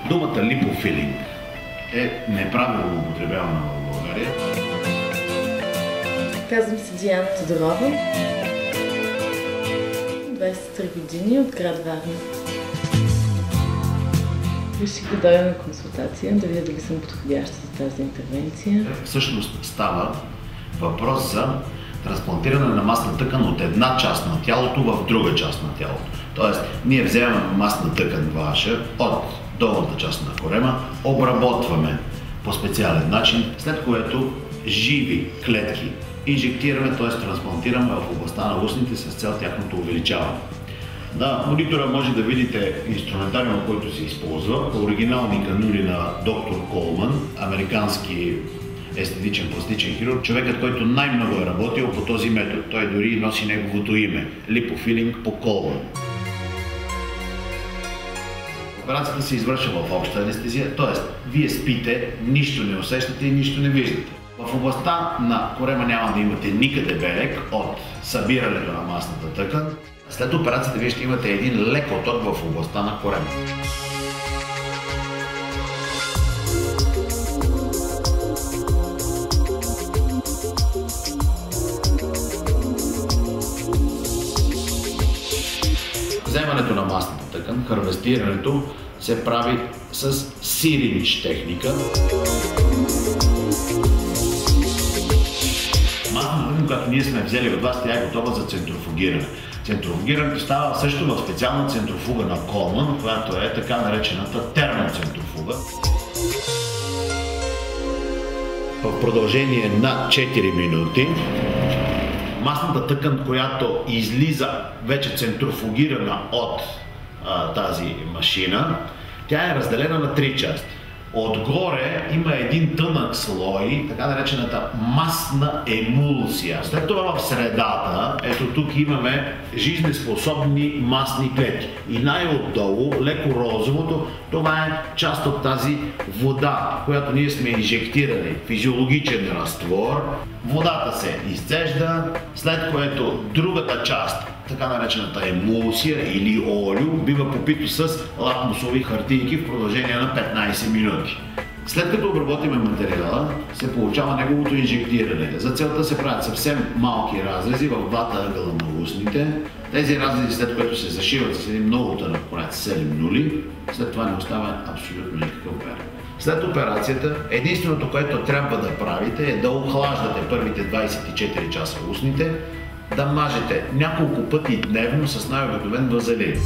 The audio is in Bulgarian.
Думата липофилинг е неправилно употребявана в България. Казвам се Диана Тодорова. 23 години от град Варна. Реших да дойда на консултация, да видя дали съм подходяща за тази интервенция. Всъщност става въпрос за трансплантиране на масна тъкан от една част на тялото в друга част на тялото. Тоест, ние вземаме масна тъкан ваша от долната част на корема, обработваме по специален начин, след което живи клетки инжектираме, т.е. трансплантираме в областта на устните с цел тяхното увеличаване. На монитора може да видите инструментариума, който се използва, оригинални канули на доктор Колман, американски естетичен пластичен хирург, човекът, който най-много е работил по този метод. Той дори носи неговото име – липофилинг по Колман. Операцията се извършва в обща анестезия, т.е. вие спите, нищо не усещате и нищо не виждате. В областта на корема няма да имате никъде белег от събирането на масната тъкан. След операцията вие ще имате един лек оток в областта на корема. Вземането на масната тъкан, харвестирането, се прави с сиринч техника. Масната тъкан, която ние сме взели от вас, тя е готова за центрофугиране. Центрофугирането става също в специална центрофуга на Колман, която е така наречената термоцентрофуга. В продължение на 4 минути масната тъкан, която излиза вече центрофугирана от тази машина, тя е разделена на 3 части. Отгоре има един тънък слой, така наречената масна емулсия. След това в средата, ето тук имаме жизнеспособни масни клетки. И най-отдолу, леко розовото, това е част от тази вода, която ние сме инжектирали, физиологичен разтвор. Водата се изцежда, след което другата част, така наречената емулсия или олио, бива попито с лакмусови хартийки в продължение на 15 минути. След като обработиме материала, се получава неговото инжектиране. За целта се правят съвсем малки разрези в двата ъгъла на устните. Тези разрези, след което се зашиват с един много тънък конец 7 нули, след това не остава абсолютно никакъв белег. След операцията, единственото, което трябва да правите, е да охлаждате първите 24 часа устните, да мажете няколко пъти дневно с най-обикновен вазелин.